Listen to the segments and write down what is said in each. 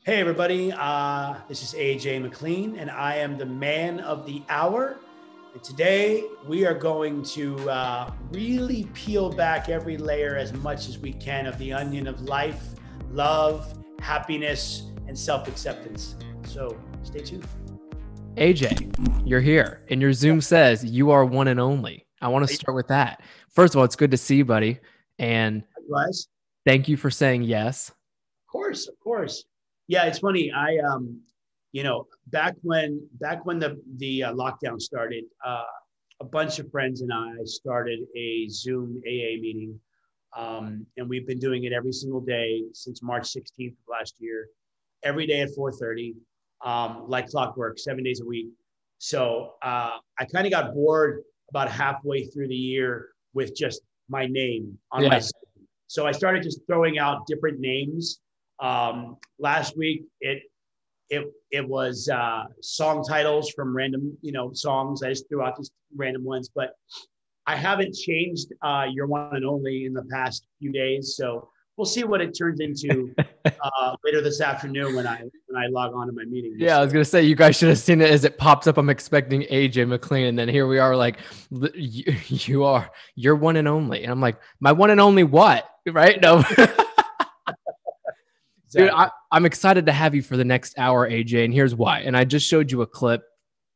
Hey everybody, this is AJ MCLEAN and I am the man of the hour. And today we are going to really peel back every layer as much as we can of the onion of life, love, happiness, and self-acceptance. So stay tuned. AJ, you're here and your Zoom says you are one and only. I want to start with that. First of all, it's good to see you, buddy. And Likewise. Thank you for saying yes. Of course. Yeah, it's funny. Back when the lockdown started, a bunch of friends and I started a Zoom AA meeting, and we've been doing it every single day since March 16th of last year, every day at 4:30, like clockwork, 7 days a week. So I kind of got bored about halfway through the year with just my name on my. So I started just throwing out different names. Last week, it was song titles from random, songs. I just threw out just random ones, but I haven't changed your one and only in the past few days. So we'll see what it turns into later this afternoon when I log on to my meeting. Yeah, I was gonna say you guys should have seen it as it pops up. I'm expecting AJ MCLEAN, and then here we are, like you're one and only, and I'm like, my one and only what? Right? No. Dude, I'm excited to have you for the next hour, AJ, and here's why. And I just showed you a clip.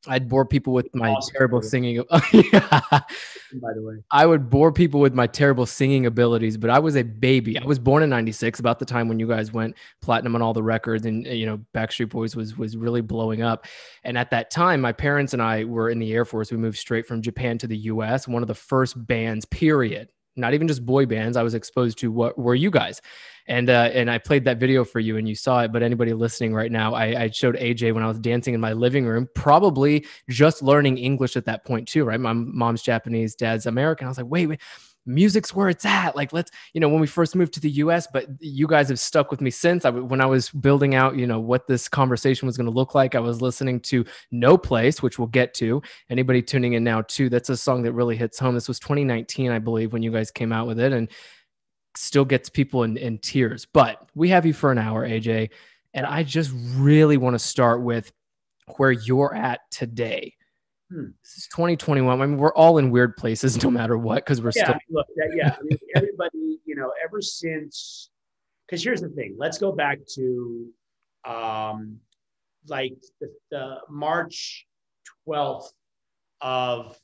I'd bore people with my terrible singing. Yeah. By the way, I would bore people with my terrible singing abilities, but I was a baby. I was born in '96, about the time when you guys went platinum on all the records, and Backstreet Boys was really blowing up. And at that time, my parents and I were in the Air Force. We moved straight from Japan to the U.S. One of the first bands, period. Not even just boy bands, I was exposed to what were you guys. And I played that video for you and you saw it, but anybody listening right now, I showed AJ when I was dancing in my living room, probably just learning English at that point too, right? My mom's Japanese, dad's American. I was like, wait, music's where it's at. Like, let's, when we first moved to the US, but you guys have stuck with me since. When I was building out, what this conversation was going to look like, I was listening to No Place, which we'll get to. Anybody tuning in now too, that's a song that really hits home. This was 2019, I believe, when you guys came out with it, and still gets people in tears. But we have you for an hour, AJ, and I just really want to start with where you're at today. This is 2021. I mean, we're all in weird places no matter what, because we're still. Look, everybody, ever since, because here's the thing. Let's go back to like the March 12th of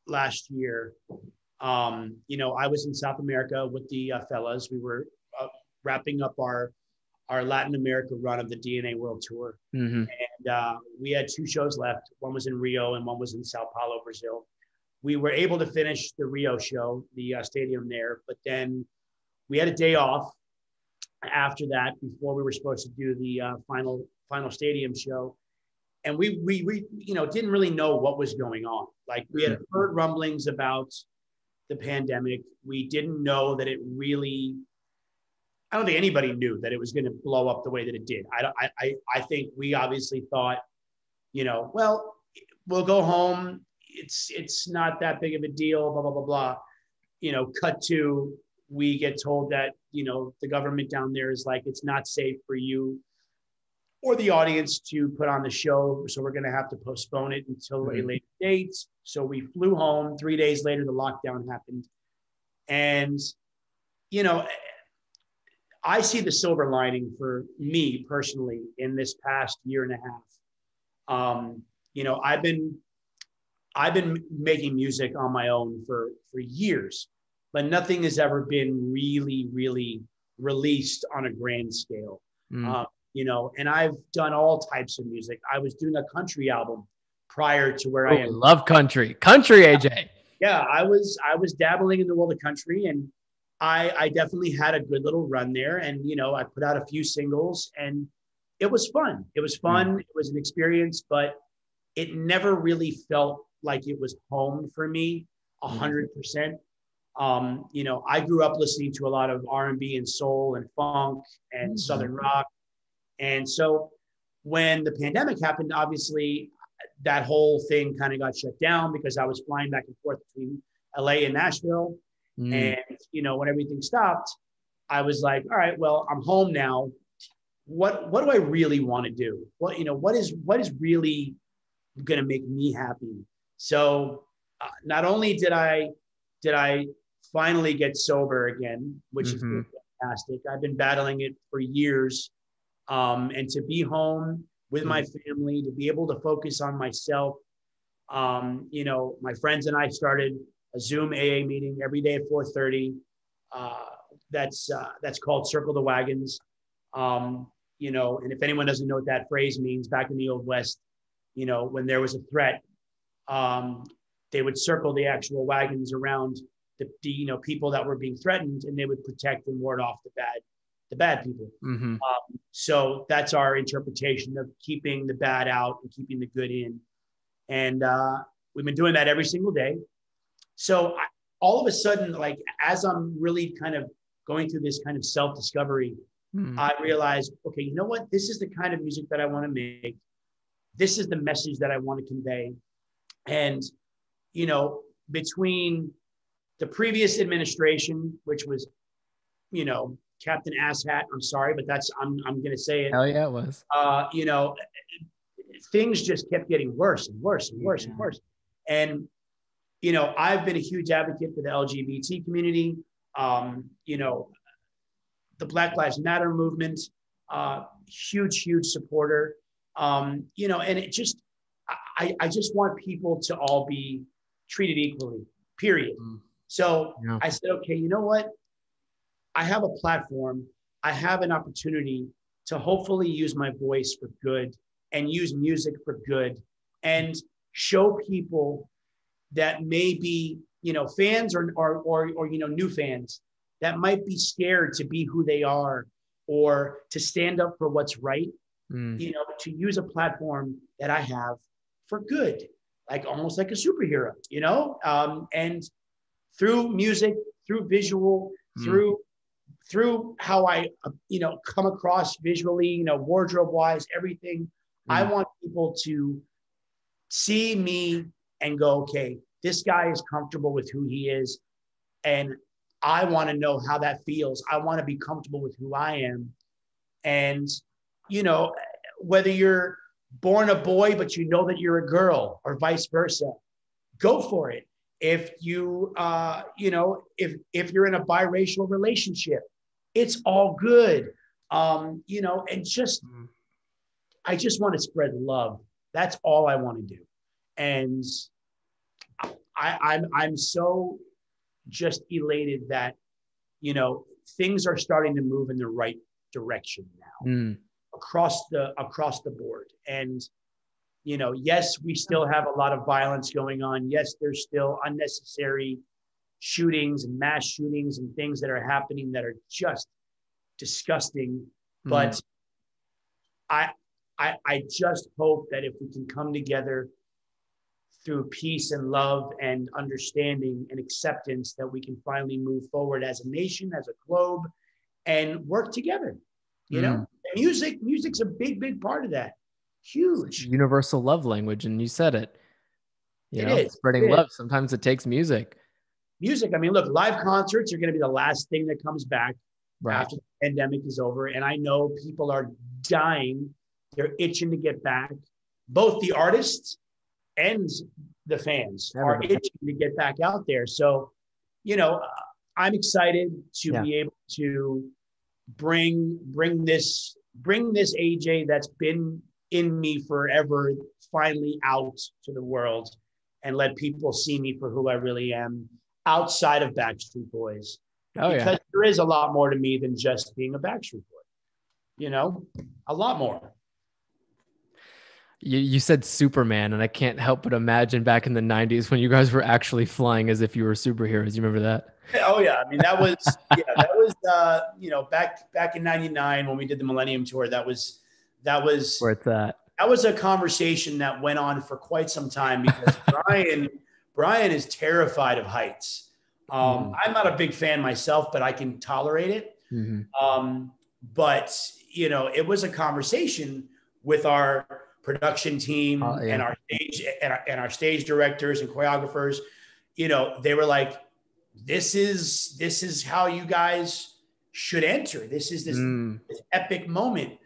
last year. I was in South America with the fellas. We were wrapping up our Latin America run of the DNA World Tour. Mm-hmm. And we had 2 shows left. One was in Rio and one was in Sao Paulo, Brazil. We were able to finish the Rio show, the stadium there, but then we had a day off after that before we were supposed to do the final stadium show. And we didn't really know what was going on. Like, we had heard rumblings about the pandemic. We didn't know that it really, I don't think anybody knew that it was going to blow up the way that it did. I think we obviously thought, well, we'll go home. It's not that big of a deal, blah, blah, blah, blah. Cut to, we get told that, the government down there is like, it's not safe for you or the audience to put on the show. So we're going to have to postpone it until a later date. So we flew home. 3 days later, the lockdown happened. And, I see the silver lining for me personally in this past year and a half. I've been making music on my own for years, but nothing has ever been really, really released on a grand scale. And I've done all types of music. I was doing a country album prior to where I am. Love country, AJ. Yeah, I was dabbling in the world of country, and I definitely had a good little run there. And, I put out a few singles, and it was fun. It was fun. It was an experience, but it never really felt like it was home for me 100%. I grew up listening to a lot of R&B and soul and funk and Southern rock. And so when the pandemic happened, obviously that whole thing kind of got shut down because I was flying back and forth between LA and Nashville. And, when everything stopped, I was like, all right, well, I'm home now. What do I really want to do? What is really going to make me happy? So not only did I finally get sober again, which has been fantastic. I've been battling it for years. And to be home with my family, to be able to focus on myself. My friends and I started a Zoom AA meeting every day at 4:30. That's called Circle the Wagons. And if anyone doesn't know what that phrase means, back in the Old West, when there was a threat, they would circle the actual wagons around the people that were being threatened, and they would protect and ward off the bad people. So that's our interpretation of keeping the bad out and keeping the good in. And we've been doing that every single day. So all of a sudden, like, as I'm really kind of going through this kind of self-discovery, I realized, okay, you know what? This is the kind of music that I want to make. This is the message that I want to convey. And, between the previous administration, which was, Captain Asshat, I'm sorry, but I'm going to say it. Hell yeah, it was. Things just kept getting worse and worse and worse and worse. And, I've been a huge advocate for the LGBT community, the Black Lives Matter movement, huge supporter, and it just, I just want people to all be treated equally, period. So I said, okay, you know what? I have a platform. I have an opportunity to hopefully use my voice for good and use music for good and show people that may be, fans or new fans that might be scared to be who they are or to stand up for what's right, to use a platform that I have for good, like almost like a superhero, and through music, through visual, through how I, come across visually, wardrobe wise, everything. I want people to see me and go, okay, this guy is comfortable with who he is. And I want to know how that feels. I want to be comfortable with who I am. And, whether you're born a boy, but you know that you're a girl or vice versa, go for it. If you, if you're in a biracial relationship, it's all good. And just, I just want to spread love. That's all I want to do. And I'm so just elated that, things are starting to move in the right direction now across the board. And, yes, we still have a lot of violence going on. Yes, there's still unnecessary shootings and mass shootings and things that are happening that are just disgusting. But I just hope that if we can come together through peace and love and understanding and acceptance, that we can finally move forward as a nation, as a globe, and work together. Music's a big part of that. Huge. Universal love language, and you said it. It is spreading love. Sometimes it takes music. I mean, look, live concerts are going to be the last thing that comes back after the pandemic is over. And I know people are dying. They're itching to get back. Both the artists and the fans are itching to get back out there. So, I'm excited to be able to bring this AJ that's been in me forever finally out to the world and let people see me for who I really am outside of Backstreet Boys. Because there is a lot more to me than just being a Backstreet Boy, a lot more. You said Superman, and I can't help but imagine back in the 90s when you guys were actually flying as if you were superheroes. You remember that? Oh yeah. I mean, that was, back in 99 when we did the Millennium Tour, that was where it's at. That was a conversation that went on for quite some time because Brian is terrified of heights. I'm not a big fan myself, but I can tolerate it. But it was a conversation with our production team and our stage and our stage directors and choreographers. They were like, this is how you guys should enter. This is this epic moment.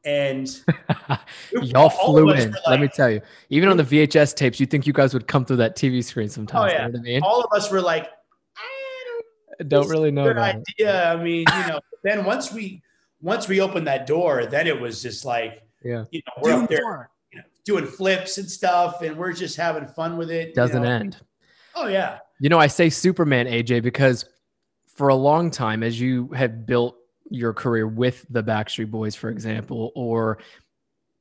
And y'all flew in. Like, let me tell you, even on the VHS tapes, you think you guys would come through that TV screen sometimes. Oh yeah. You know what I mean? All of us were like, I don't really know about idea. I mean, then once we opened that door, then it was just like, we're up there, doing flips and stuff, and we're just having fun with it. Doesn't end. Oh yeah. I say Superman, AJ, because for a long time, as you have built your career with the Backstreet Boys, for example, or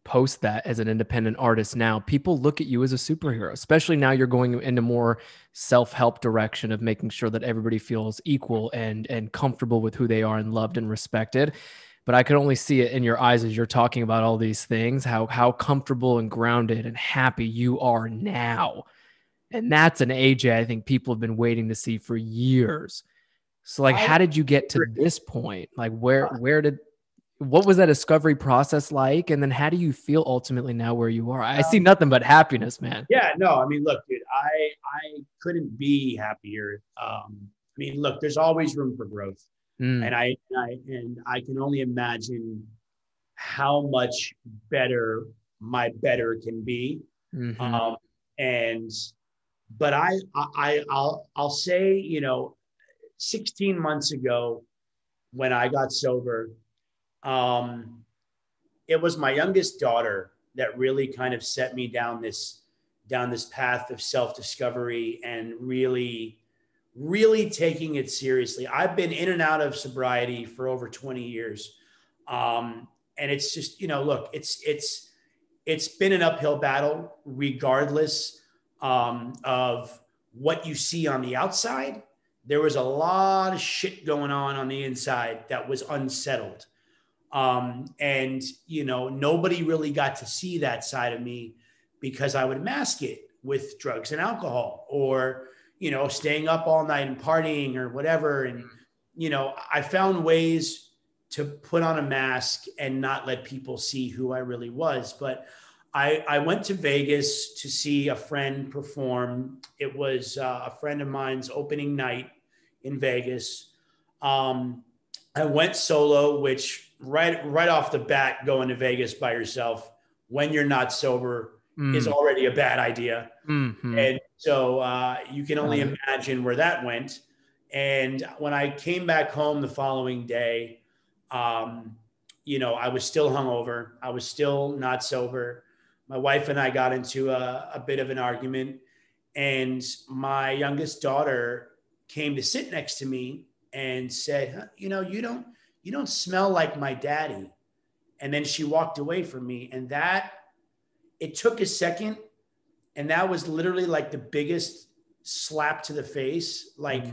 post that as an independent artist now, people look at you as a superhero, especially now you're going into more self-help direction of making sure that everybody feels equal and comfortable with who they are and loved and respected. But I could only see it in your eyes as you're talking about all these things, how comfortable and grounded and happy you are now. And that's an AJ I think people have been waiting to see for years. So like, how did you get to this point? Like what was that discovery process like? And then how do you feel ultimately now where you are? I see nothing but happiness, man. Yeah, no, I mean, look, dude, I couldn't be happier. I mean, look, there's always room for growth. And I can only imagine how much better my better can be. But I'll say, 16 months ago when I got sober, it was my youngest daughter that really kind of set me down this path of self-discovery and really taking it seriously. I've been in and out of sobriety for over 20 years. And it's just, look, it's been an uphill battle regardless of what you see on the outside. There was a lot of shit going on the inside that was unsettled. And nobody really got to see that side of me because I would mask it with drugs and alcohol or, staying up all night and partying or whatever. And, I found ways to put on a mask and not let people see who I really was. But I went to Vegas to see a friend perform. It was a friend of mine's opening night in Vegas. I went solo, which right off the bat, going to Vegas by yourself when you're not sober is already a bad idea. And so you can only imagine where that went. And when I came back home the following day, I was still hungover. I was still not sober. My wife and I got into a bit of an argument, and my youngest daughter came to sit next to me and said, you don't smell like my daddy. And then she walked away from me, and it took a second. And that was literally like the biggest slap to the face. Like,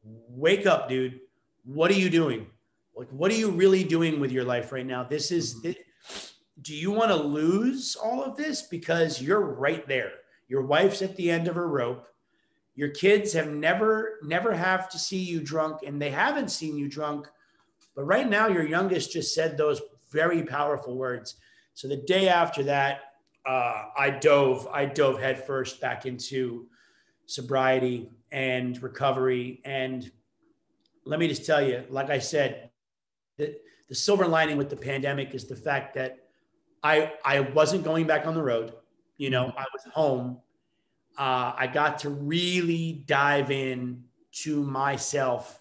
wake up, dude. What are you doing? Like, what are you really doing with your life right now? Do you want to lose all of this? Because you're right there. Your wife's at the end of her rope. Your kids have never have to see you drunk, and they haven't seen you drunk. But right now, your youngest just said those very powerful words. So the day after that, I dove headfirst back into sobriety and recovery. And let me just tell you, like I said, the silver lining with the pandemic is the fact that I wasn't going back on the road. I was home. I got to really dive in to myself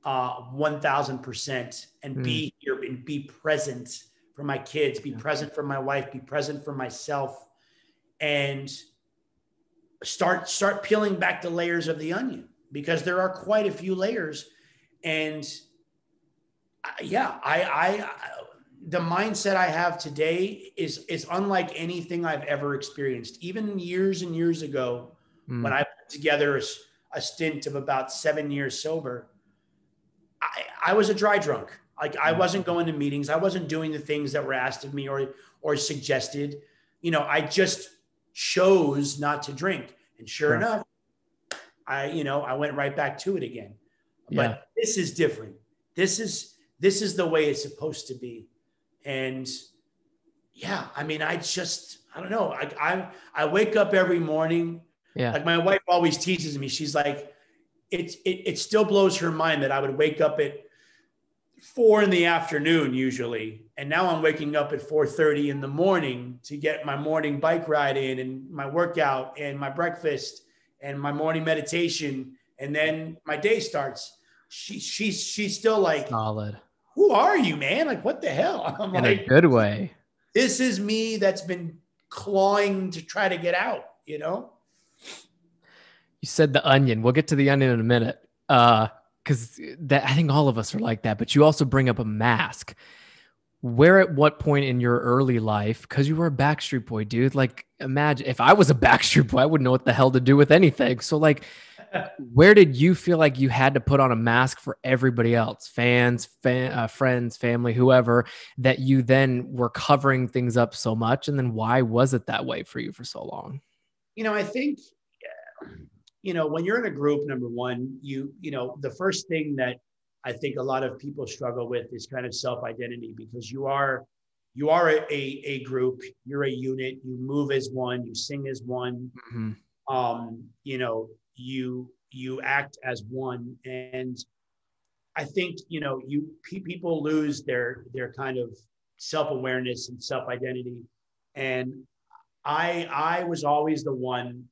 1,000% and be here and be present for my kids, be present for my wife, be present for myself, and start peeling back the layers of the onion, because there are quite a few layers. And the mindset I have today is unlike anything I've ever experienced. Even years and years ago, when I put together a stint of about 7 years sober, I was a dry drunk. Like, I wasn't going to meetings. I wasn't doing the things that were asked of me or suggested. I just chose not to drink. And sure enough, I went right back to it again. Yeah. But this is different. This is the way it's supposed to be. And I mean, I don't know. I wake up every morning. Yeah. Like, my wife always teases me. She's like, it still blows her mind that I would wake up at 4 in the afternoon usually. And now I'm waking up at 4:30 in the morning to get my morning bike ride in and my workout and my breakfast and my morning meditation. And then my day starts. She's still like, Solid. who are you, man? Like, what the hell? I'm In like, a good way. this is me that's been clawing to try to get out, you know? You said the onion. We'll get to the onion in a minute. Because I think all of us are like that. But you also bring up a mask. Where at what point in your early life, because you were a Backstreet Boy, dude, like imagine if I was a Backstreet Boy, I wouldn't know what the hell to do with anything. So like, where did you feel like you had to put on a mask for everybody else, fans, friends, family, whoever, that you then were covering things up so much? And then why was it that way for you for so long? I think, when you're in a group, number one, the first thing that I think a lot of people struggle with is kind of self-identity, because you are a group, you're a unit, you move as one, you sing as one, you act as one. And I think, people lose their kind of self-awareness and self-identity. And I was always the one,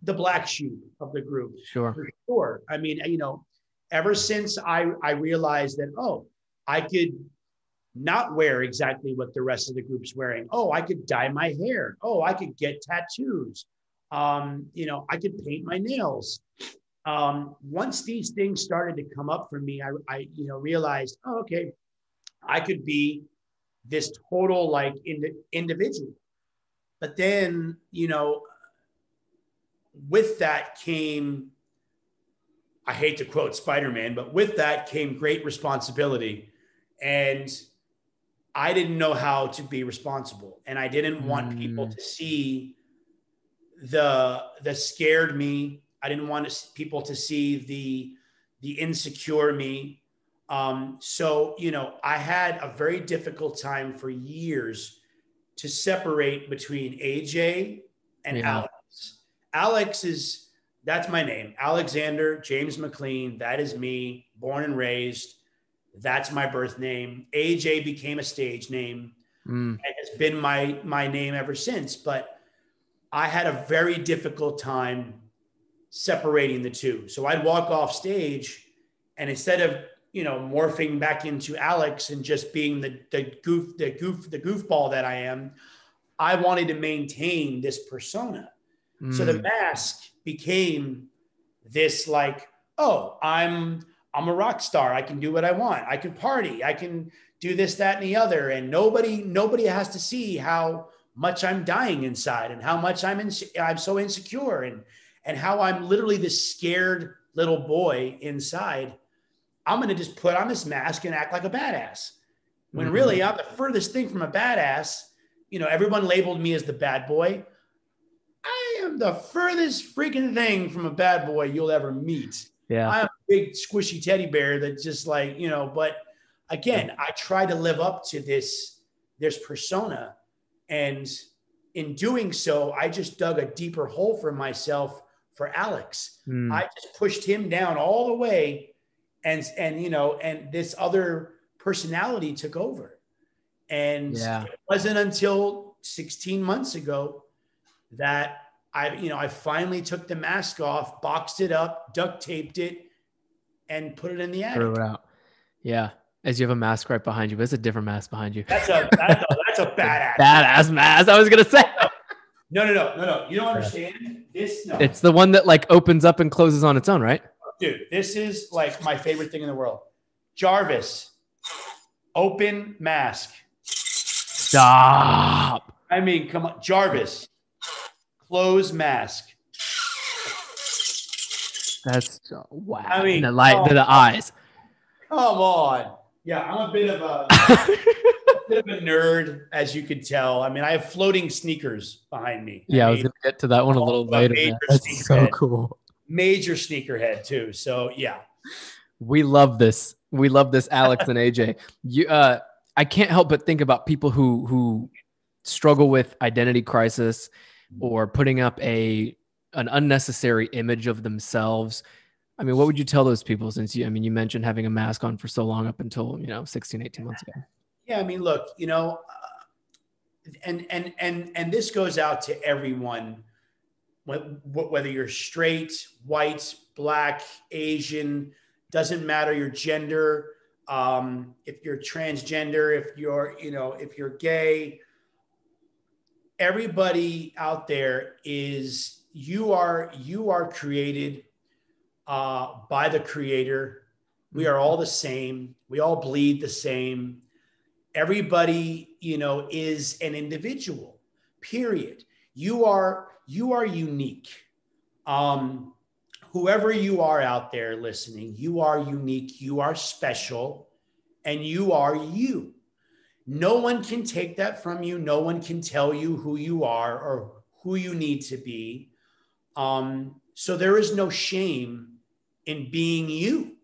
the black sheep of the group. Sure. For sure. I mean, ever since I realized that, I could not wear exactly what the rest of the group's wearing. I could dye my hair. I could get tattoos. I could paint my nails. Once these things started to come up for me, I realized, okay, I could be this total like individual. But then, with that came, I hate to quote Spider-Man, but with that came great responsibility. And I didn't know how to be responsible. And I didn't want people to see the scared me. I didn't want people to see the insecure me. So, I had a very difficult time for years to separate between AJ and Alex. Alex that's my name. Alexander James McLean. That is me, born and raised. That's my birth name. AJ became a stage name and has been my name ever since. But I had a very difficult time separating the two. So I'd walk off stage, and instead of, morphing back into Alex and just being the goofball that I am, I wanted to maintain this persona. So the mask became this like, I'm a rock star. I can do what I want. I can party. I can do this, that, and the other. And nobody has to see how much I'm dying inside and how much I'm so insecure and how I'm literally this scared little boy inside. I'm going to just put on this mask and act like a badass. When really I'm the furthest thing from a badass. Everyone labeled me as the bad boy. I am the furthest freaking thing from a bad boy you'll ever meet. Yeah. I'm a big squishy teddy bear that just like, but again, I try to live up to this persona. And in doing so, I just dug a deeper hole for myself for Alex. I just pushed him down all the way. And this other personality took over. And it wasn't until 16 months ago that I finally took the mask off, boxed it up, duct taped it, and put it in the attic. Threw it out. Yeah. As you have a mask right behind you, but it's a different mask behind you. That's a badass. Badass mask. I was going to say. No. You don't understand this. No. It's the one that like opens up and closes on its own, right? Dude, this is like my favorite thing in the world. Jarvis, open mask. Stop. I mean, come on. Jarvis, close mask. That's wow. I mean, the light, the eyes. Come on. Yeah, I'm a bit of a nerd, as you could tell. I mean, I have floating sneakers behind me. Yeah, I was going to get to that one a little later. That's so cool. Major sneakerhead too. So yeah. We love this. We love this, Alex and AJ. I can't help but think about people who struggle with identity crisis or putting up an unnecessary image of themselves. I mean, what would you tell those people since you mentioned having a mask on for so long up until, 16, 18 months ago? Yeah. I mean, look, and this goes out to everyone, whether you're straight, white, black, Asian, doesn't matter your gender. If you're transgender, if you're gay, everybody out there you are created by the Creator. We are all the same. We all bleed the same. Everybody, is an individual, period. You are unique. Whoever you are out there listening, you are unique, you are special, and you are you. No one can take that from you. No one can tell you who you are or who you need to be. So there is no shame in being you,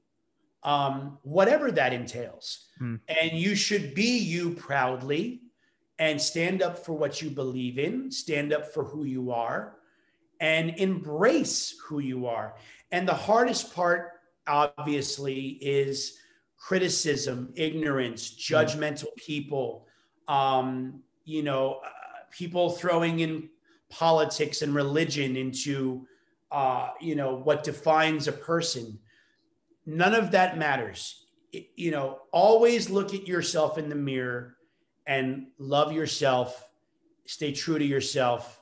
whatever that entails. And you should be you proudly and stand up for what you believe in, stand up for who you are, and embrace who you are. And the hardest part, obviously, is criticism, ignorance, judgmental people, people throwing in politics and religion into, what defines a person. None of that matters. Always look at yourself in the mirror and love yourself, stay true to yourself,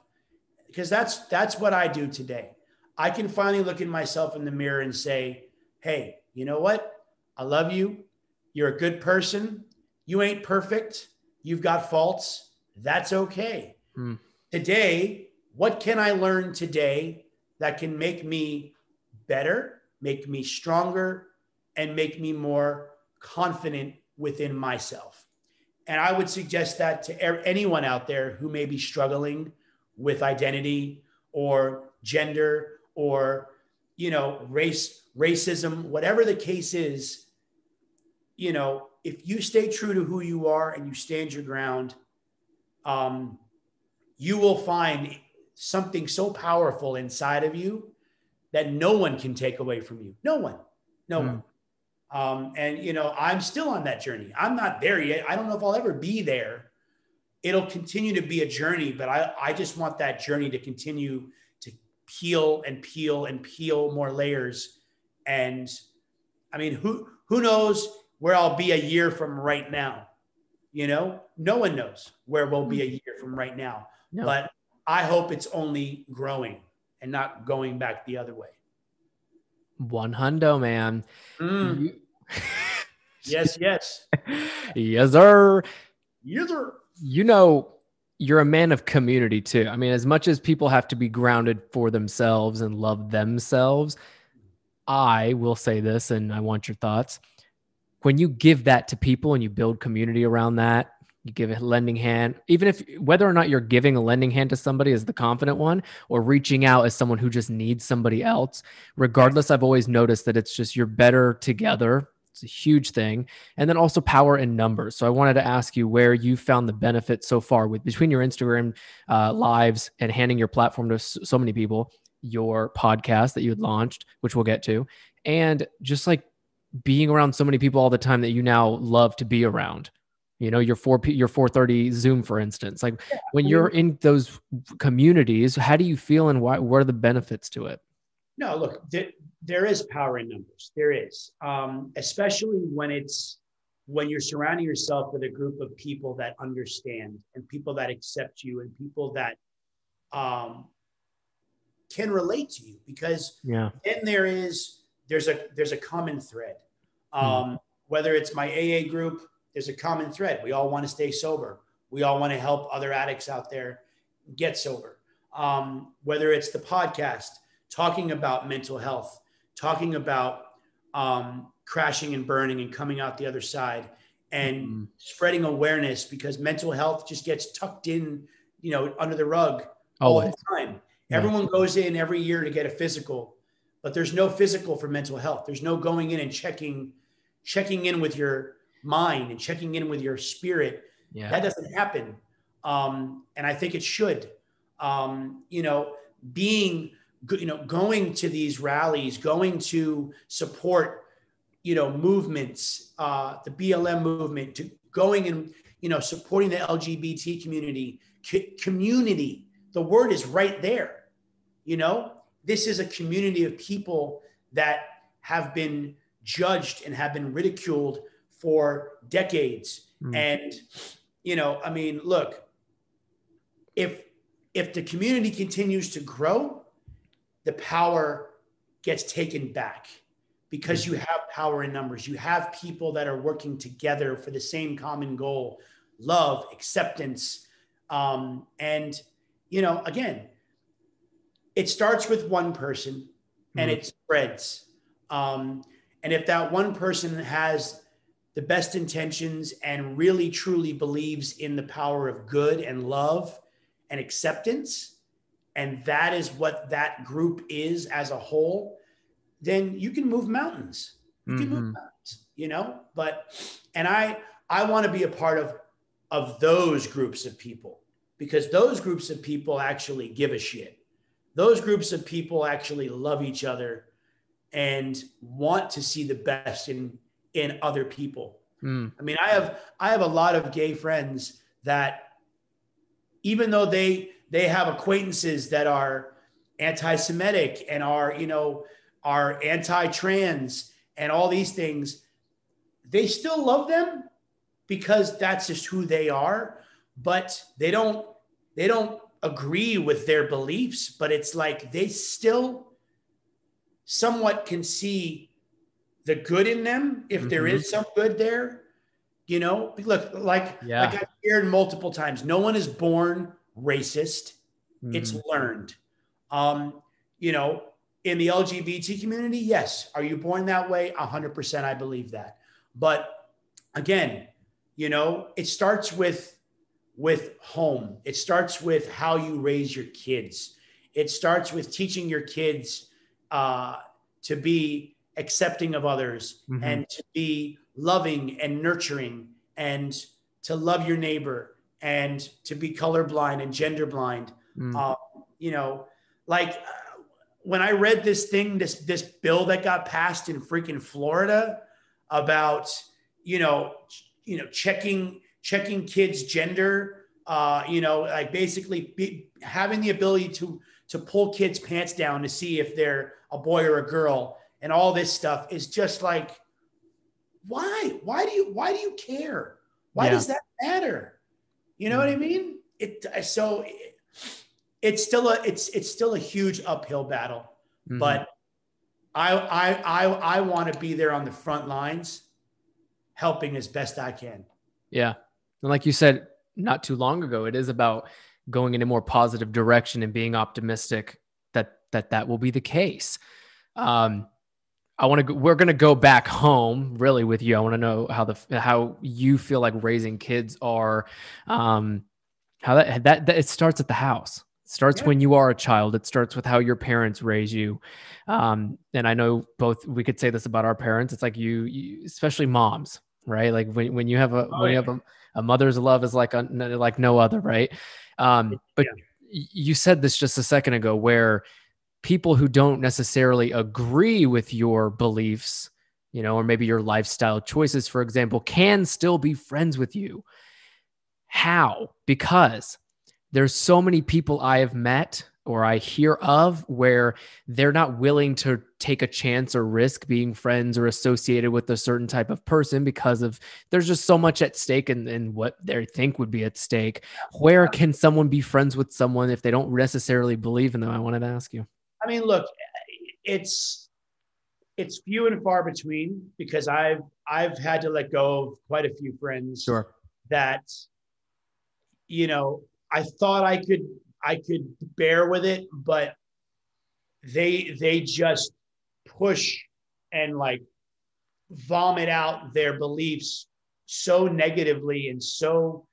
because that's what I do today. I can finally look at myself in the mirror and say, hey, you know what? I love you. You're a good person. You ain't perfect. You've got faults. That's okay. Today, what can I learn today that can make me better, make me stronger, and make me more confident within myself? And I would suggest that to anyone out there who may be struggling with identity or gender or, racism, whatever the case is, if you stay true to who you are and you stand your ground, you will find something so powerful inside of you that no one can take away from you. No one. And, I'm still on that journey. I'm not there yet. I don't know if I'll ever be there. It'll continue to be a journey, but I just want that journey to continue to peel and peel and peel more layers. And I mean, who knows where I'll be a year from right now? No one knows where we'll be a year from right now, but I hope it's only growing and not going back the other way. 100, man. Yes. Yes, sir. Yes, sir. You're a man of community too. I mean, as much as people have to be grounded for themselves and love themselves, I will say this, and I want your thoughts. When you give that to people and you build community around that, you give a lending hand, even if whether or not you're giving a lending hand to somebody as the confident one or reaching out as someone who just needs somebody else, regardless, I've always noticed that it's just you're better together. It's a huge thing. And then also power in numbers. So I wanted to ask you where you found the benefit so far with between your Instagram lives and handing your platform to so many people, your podcast that you had launched, which we'll get to, and just like being around so many people all the time that you now love to be around. Your 4:30 Zoom, for instance, like when you're in those communities, how do you feel and what are the benefits to it? No, look, there is power in numbers. There is, especially when you're surrounding yourself with a group of people that understand and people that accept you and people that can relate to you, because then there's a common thread. Whether it's my AA group, there's a common thread. We all want to stay sober. We all want to help other addicts out there get sober. Whether it's the podcast, talking about mental health, talking about crashing and burning and coming out the other side, and spreading awareness, because mental health just gets tucked in, under the rug all the time. Everyone goes in every year to get a physical, but there's no physical for mental health. There's no going in and checking in with your mind and checking in with your spirit. That doesn't happen. And I think it should, being going to these rallies, going to support, movements, the BLM movement, to going and, supporting the LGBT community. The word is right there. This is a community of people that have been judged and have been ridiculed for decades. And, look, if the community continues to grow, the power gets taken back, because you have power in numbers. You have people that are working together for the same common goal: love, acceptance. And, again, it starts with one person and it spreads. And if that one person has the best intentions and really truly believes in the power of good and love and acceptance, and that is what that group is as a whole, then you can move mountains. You can move mountains, and I want to be a part of those groups of people, because those groups of people actually give a shit. Those groups of people actually love each other and want to see the best in other people. I mean, I have a lot of gay friends that, even though they have acquaintances that are anti-Semitic and are anti-trans and all these things, they still love them because that's just who they are. But they don't agree with their beliefs, but it's like they still somewhat can see the good in them, if there is some good there. Look, like I've shared multiple times, no one is born racist. It's learned. In the LGBT community, yes. Are you born that way? 100%, I believe that. But again, it starts with home. It starts with how you raise your kids. It starts with teaching your kids to be accepting of others and to be loving and nurturing, and to love your neighbor, and to be colorblind and gender blind. When I read this bill that got passed in freaking Florida about, checking kids' gender, basically having the ability to pull kids' pants down to see if they're a boy or a girl, and all this stuff is just like, why do you care? Why does that matter? You know what I mean? It's still a huge uphill battle, but I want to be there on the front lines, helping as best I can. Yeah. And like you said not too long ago, it is about going in a more positive direction and being optimistic that will be the case. We're going to go back home really with you. I want to know how you feel like raising kids are, how that it starts at the house. It starts when you are a child. It starts with how your parents raise you. And I know we could say this about our parents. It's like you especially moms, right? Like when you have a mother's love is like no other, right? But you said this just a second ago, where people who don't necessarily agree with your beliefs, or maybe your lifestyle choices, for example, can still be friends with you. How? Because there's so many people I have met or I hear of where they're not willing to take a chance or risk being friends or associated with a certain type of person because there's just so much at stake in what they think would be at stake. Where can someone be friends with someone if they don't necessarily believe in them? I wanted to ask you. I mean, look, it's few and far between, because I've had to let go of quite a few friends that, I thought I could bear with it, but they just push and like vomit out their beliefs so negatively and so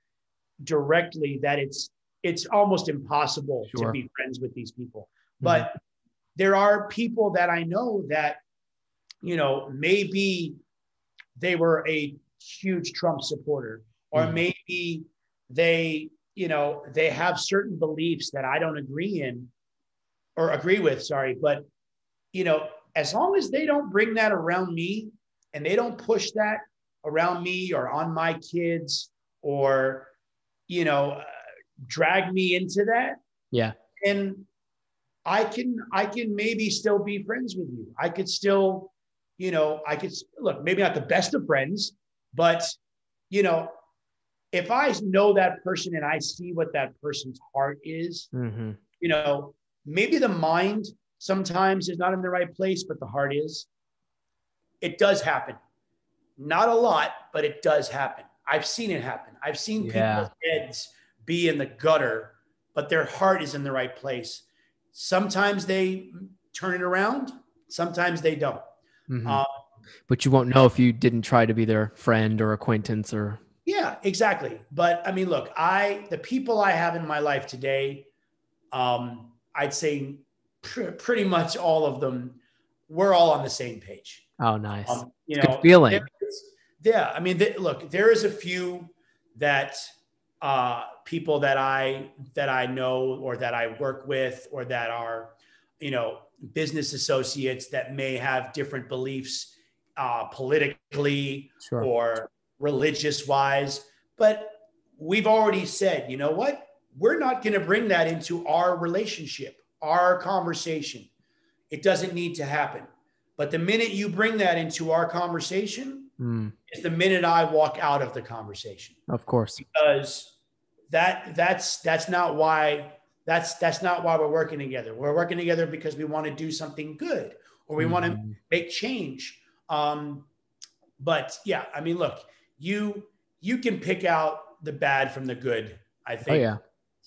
directly that it's almost impossible to be friends with these people. But there are people that I know that, maybe they were a huge Trump supporter, or maybe they have certain beliefs that I don't agree in, or agree with, sorry, but as long as they don't bring that around me and they don't push that around me or on my kids or, drag me into that. Yeah. And I can maybe still be friends with you. I could still, look, maybe not the best of friends, but, if I know that person and I see what that person's heart is, maybe the mind sometimes is not in the right place, but the heart is. It does happen. Not a lot, but it does happen. I've seen it happen. I've seen people's heads be in the gutter, but their heart is in the right place. Sometimes they turn it around. Sometimes they don't. But you won't know if you didn't try to be their friend or acquaintance or. Yeah, exactly. But I mean, look, the people I have in my life today, I'd say pretty much all of them, we're all on the same page. Oh, nice. Good feeling. I mean, look, there is a few that people that I know or that I work with or that are, business associates that may have different beliefs politically or religious wise. But we've already said, you know what? We're not going to bring that into our relationship, our conversation. It doesn't need to happen. But the minute you bring that into our conversation is the minute I walk out of the conversation. Of course. Because that's not why we're working together. We're working together because we want to do something good or we want to make change. But yeah, I mean, look, you can pick out the bad from the good, I think,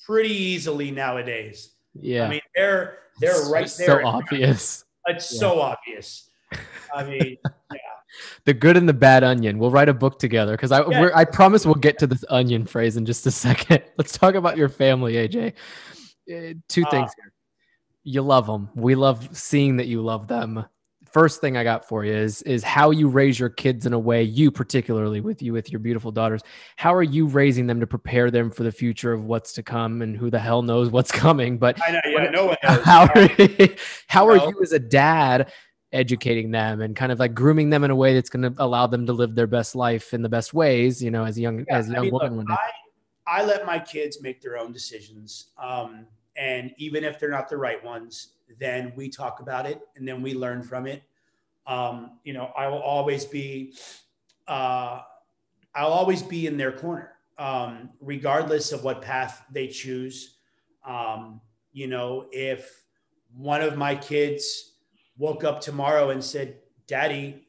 pretty easily nowadays. Yeah. I mean, they're right there. So obvious. It's so obvious. I mean, yeah. The good and the bad onion. We'll write a book together because I promise we'll get to this onion phrase in just a second. Let's talk about your family, AJ. Two things here. You love them. We love seeing that you love them. First thing I got for you is how you raise your kids in a way, you particularly with your beautiful daughters. How are you raising them to prepare them for the future of what's to come and who the hell knows what's coming? But I know, no one knows. How are you as a dad educating them and kind of like grooming them in a way that's going to allow them to live their best life in the best ways, as a young woman one day? I let my kids make their own decisions. And even if they're not the right ones, then we talk about it and then we learn from it. I will always be, I'll always be in their corner, regardless of what path they choose. If one of my kids woke up tomorrow and said, Daddy,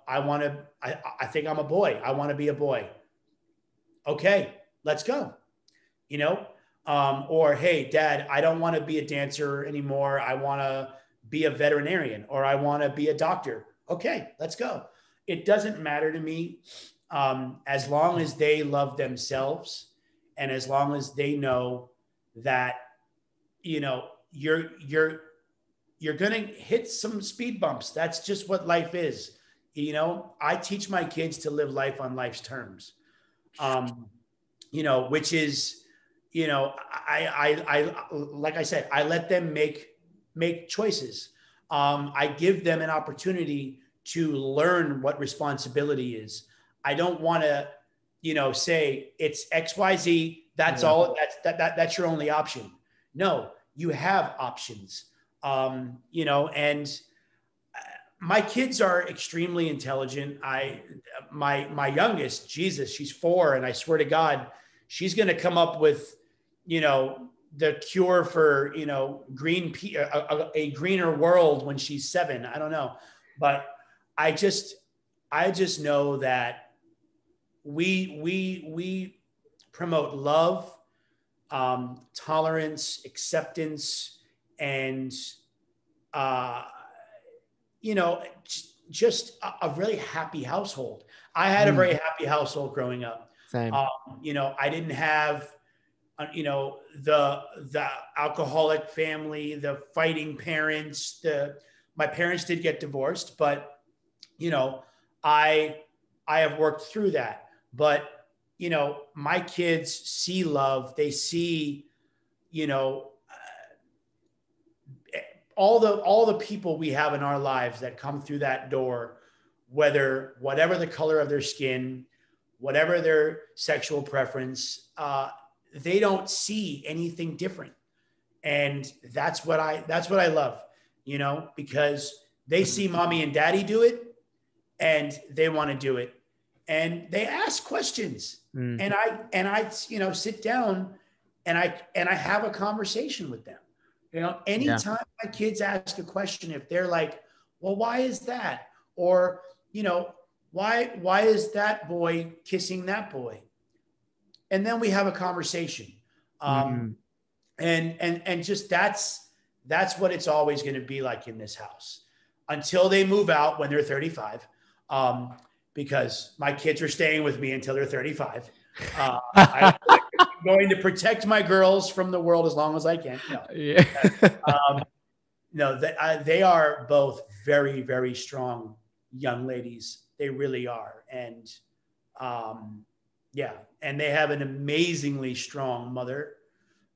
I think I'm a boy. I want to be a boy. Okay, let's go. Or, hey, Dad, I don't want to be a dancer anymore. I want to be a veterinarian or I want to be a doctor. Okay, let's go. It doesn't matter to me as long as they love themselves and as long as they know that, you're going to hit some speed bumps. That's just what life is. I teach my kids to live life on life's terms, which is, I like I said, I let them make choices. I give them an opportunity to learn what responsibility is. I don't want to, say it's XYZ. That's all. That's your only option. No, you have options. And my kids are extremely intelligent. My youngest, Jesus, she's 4, and I swear to God, she's going to come up with, the cure for, a greener world when she's 7. I don't know. But I just know that we promote love, tolerance, acceptance, and, just a really happy household. I had a very happy household growing up. Same. I didn't have, the alcoholic family, the fighting parents, my parents did get divorced, but, I have worked through that. But, my kids see love. They see, all the people we have in our lives that come through that door, whatever the color of their skin, whatever their sexual preference, they don't see anything different. And that's what I love, because they see mommy and daddy do it and they want to do it. And they ask questions. And I sit down and I have a conversation with them. Anytime my kids ask a question, if they're like, well, why is that? Or, why is that boy kissing that boy? And then we have a conversation. And just that's what it's always going to be like in this house until they move out when they're 35. Because my kids are staying with me until they're 35. I'm going to protect my girls from the world as long as I can. They are both very, very strong young ladies. They really are. And and they have an amazingly strong mother.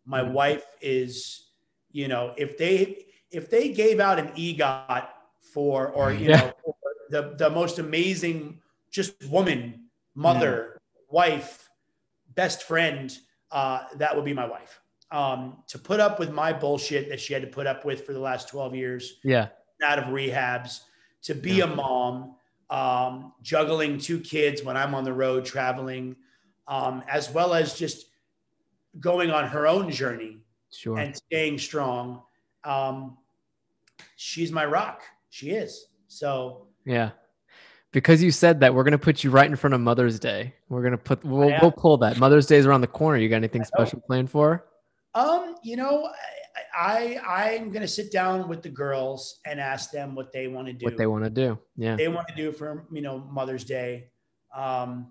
My wife is, if they gave out an EGOT for the most amazing just woman, mother, wife, best friend, that would be my wife. To put up with my bullshit that she had to put up with for the last 12 years, out of rehabs, to be a mom, juggling 2 kids when I'm on the road traveling, as well as just going on her own journey and staying strong. She's my rock. She is. So because you said that, we're going to put you right in front of Mother's Day. We'll pull that. Mother's Day is around the corner. You got anything special planned for her? I'm going to sit down with the girls and ask them what they want to do. Yeah. They want to do for, Mother's Day. I'm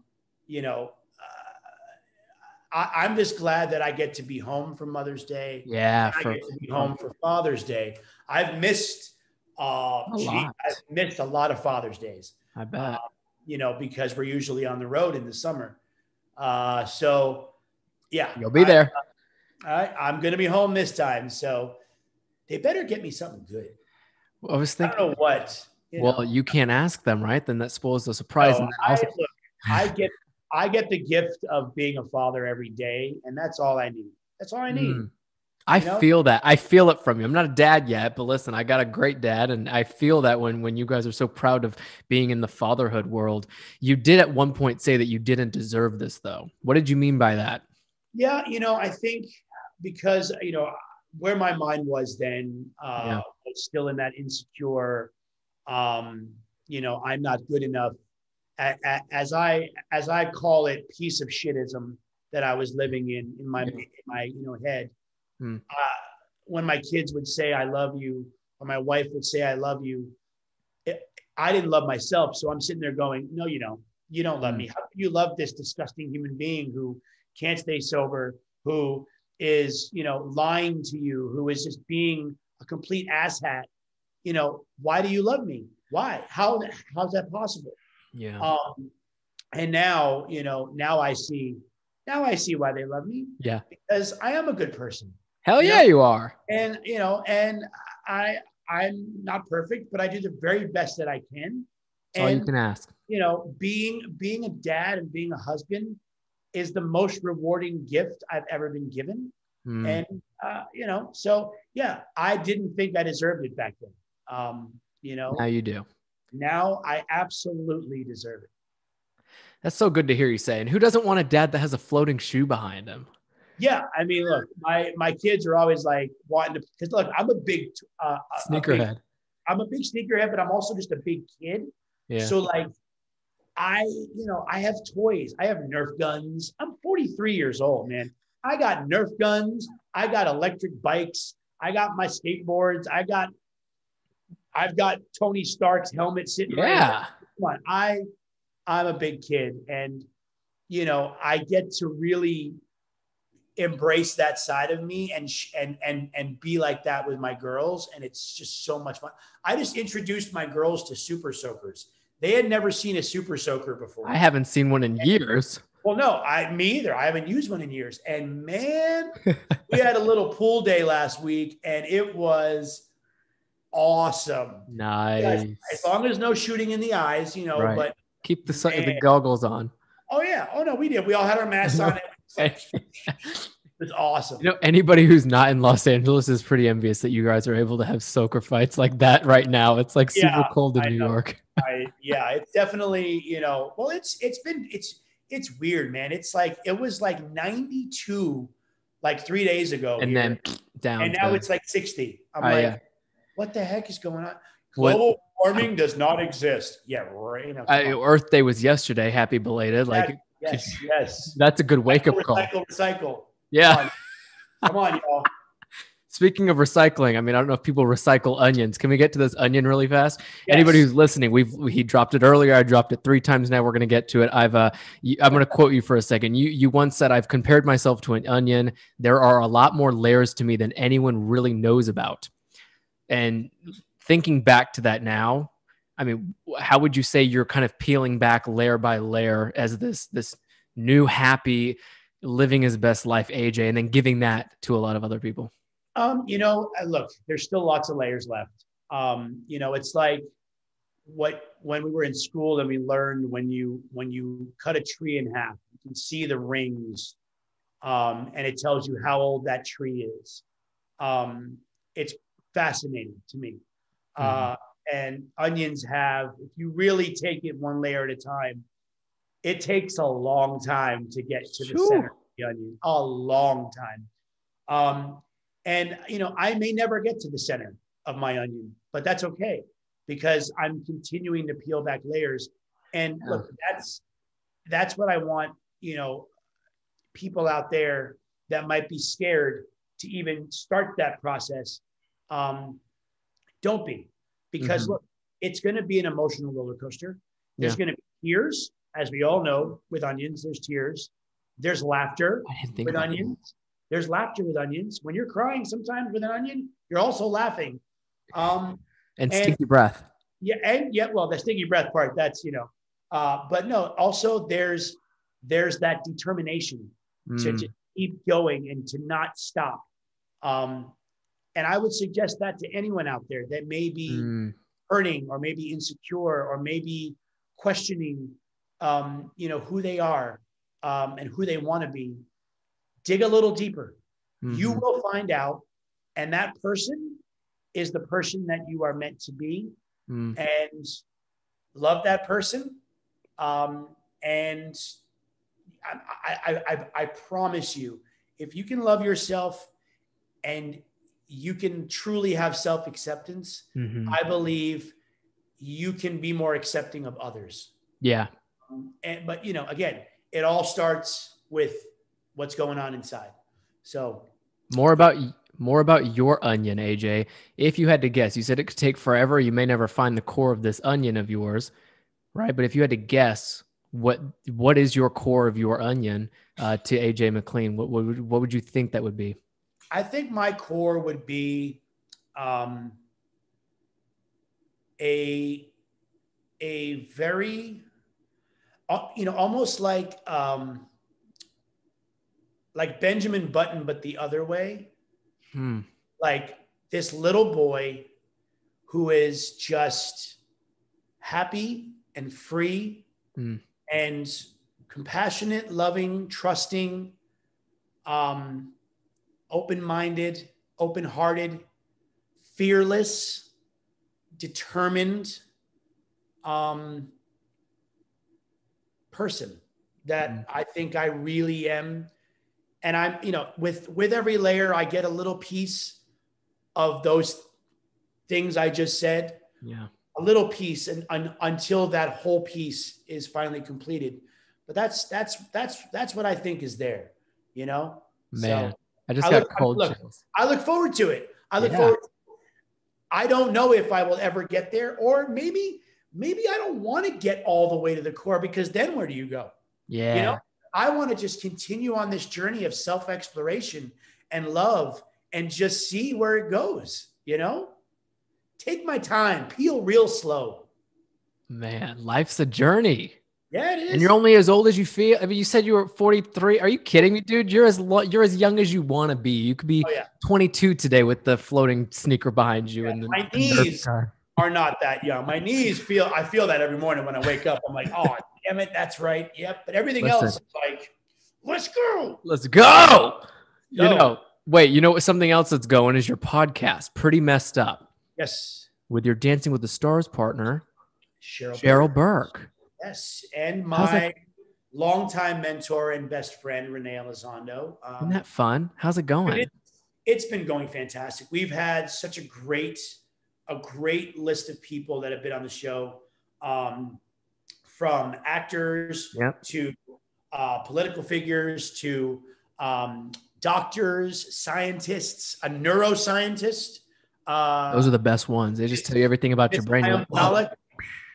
just glad that I get to be home for Mother's Day. Yeah. I get to be home for Father's Day. I've missed I've missed a lot of Father's Days. I bet. Because we're usually on the road in the summer. You'll be there. I'm going to be home this time. So they better get me something good. Well, I was thinking, I don't know what. You can't ask them, right? Then that spoils the surprise. No, I get the gift of being a father every day, and that's all I need. That's all I need. I feel that. I feel it from you. I'm not a dad yet, but listen, I got a great dad. And I feel that when you guys are so proud of being in the fatherhood world. You did at one point say that you didn't deserve this, though. What did you mean by that? Yeah, I think because, where my mind was then, was still in that insecure, I'm not good enough, as I call it, piece of shitism that I was living in my head. When my kids would say, I love you, or my wife would say, I love you, I didn't love myself. So I'm sitting there going, no, you don't. You don't love me. How can you love this disgusting human being who can't stay sober, who is, lying to you, who is just being a complete asshat? Why do you love me? Why? How's that possible? Yeah. And now, now I see why they love me. Yeah. Because I am a good person. Hell yeah, you are. And, and I'm not perfect, but I do the very best that I can. That's all you can ask. Being a dad and being a husband is the most rewarding gift I've ever been given. And, so yeah, I didn't think I deserved it back then. Now you do. Now I absolutely deserve it. That's so good to hear you say. And who doesn't want a dad that has a floating shoe behind him? Yeah. I mean, look, my kids are always like wanting to, because look, I'm a big sneakerhead. I'm a big sneakerhead, but I'm also just a big kid. Yeah. So like, I have toys. I have Nerf guns. I'm 43 years old, man. I got Nerf guns. I got electric bikes. I got my skateboards. I've got Tony Stark's helmet sitting right there. Come on. I'm a big kid, and I get to really embrace that side of me and be like that with my girls, and it's just so much fun. I just introduced my girls to Super Soakers. They had never seen a Super Soaker before. I haven't seen one in years. Well, no, me either. I haven't used one in years. And man, we had a little pool day last week, and it was awesome. Nice. Yes, as long as no shooting in the eyes, you know, Right. but Keep the man, goggles on. oh yeah. Oh no, we did. We all had our masks on. It was like, it's awesome. You know, anybody who's not in Los Angeles is pretty envious that you guys are able to have soccer fights like that right now. It's like super Yeah, cold in I New know. York. Yeah, it's definitely, you know, well, it's weird, man. It's like it was like 92 like 3 days ago And here, then down and now to, it's like 60. I'm yeah. like, what the heck is going on? What Global warming does not exist. Yeah, right. You know, come on. Earth Day was yesterday. Happy belated. Like, Yes. that's a good wake up call. Recycle. Yeah. Come on, y'all. Speaking of recycling, I mean, I don't know if people recycle onions. Can we get to this onion really fast? Yes. Anybody who's listening, he dropped it earlier. I dropped it 3 times now. We're going to get to it. I'm going to quote you for a second. You once said, "I've compared myself to an onion. There are a lot more layers to me than anyone really knows about." And thinking back to that now, I mean, how would you say you're kind of peeling back layer by layer as this new, happy, living his best life AJ, and then giving that to a lot of other people? You know, look, there's still lots of layers left. You know, it's like when we were in school and we learned when you cut a tree in half, you can see the rings, and it tells you how old that tree is. It's fascinating to me. And onions have, if you really take it one layer at a time, it takes a long time to get to the center of the onion, a long time. And, you know, I may never get to the center of my onion, but that's okay because I'm continuing to peel back layers. And look, that's what I want, you know, people out there that might be scared to even start that process. Don't be, because look, it's going to be an emotional roller coaster. There's going to be tears, as we all know, with onions. There's tears. There's laughter with onions. There's laughter with onions. When you're crying, sometimes with an onion, you're also laughing. And stinky breath. Yeah, well, the stinky breath part, that's, you know, but no, also there's that determination to keep going and to not stop. And I would suggest that to anyone out there that may be hurting or maybe insecure or maybe questioning, you know, who they are and who they want to be. Dig a little deeper. You will find out, and that person is the person that you are meant to be, and love that person. And I promise you, if you can love yourself and you can truly have self-acceptance, I believe you can be more accepting of others. Yeah. But, you know, again, it all starts with what's going on inside. So more about your onion, AJ. If you had to guess, you said it could take forever. You may never find the core of this onion of yours, right? But if you had to guess, what is your core of your onion to AJ McLean? What would you think that would be? I think my core would be a very, you know, almost like Benjamin Button, but the other way. Like this little boy who is just happy and free and compassionate, loving, trusting, open-minded, open-hearted, fearless, determined person that I think I really am. And I'm, you know, with every layer, I get a little piece of those things I just said. Yeah. A little piece, and until that whole piece is finally completed. But that's what I think is there, you know? Man, so I just got cold chills. I look forward to it. I don't know if I will ever get there, or maybe I don't want to get all the way to the core, because then where do you go? Yeah. You know, I want to just continue on this journey of self-exploration and love and just see where it goes, you know? Take my time, peel real slow. Man, life's a journey. Yeah, it And you're is. only as old as you feel. I mean, you said you were 43. Are you kidding me, dude? You're as young as you want to be. You could be Oh yeah. 22 today with the floating sneaker behind you and My the Nerf knees car. are not that young. My knees I feel that every morning when I wake up. I'm like, oh, damn it, that's right. Yep. But everything else Listen, is like, let's go. let's go. You Go. know, wait, you know what? Something else that's going is your podcast. Pretty messed up Yes. with your Dancing with the Stars partner, Cheryl Cheryl Burke. Burke. Yes. And How's that? my longtime mentor and best friend, Renee Elizondo. Isn't that fun? How's it going? It's been going fantastic. We've had such a great list of people that have been on the show, from actors Yep. to political figures to doctors, scientists, a neuroscientist. Those are the best ones. They just tell you everything about your brain. You're like, whoa.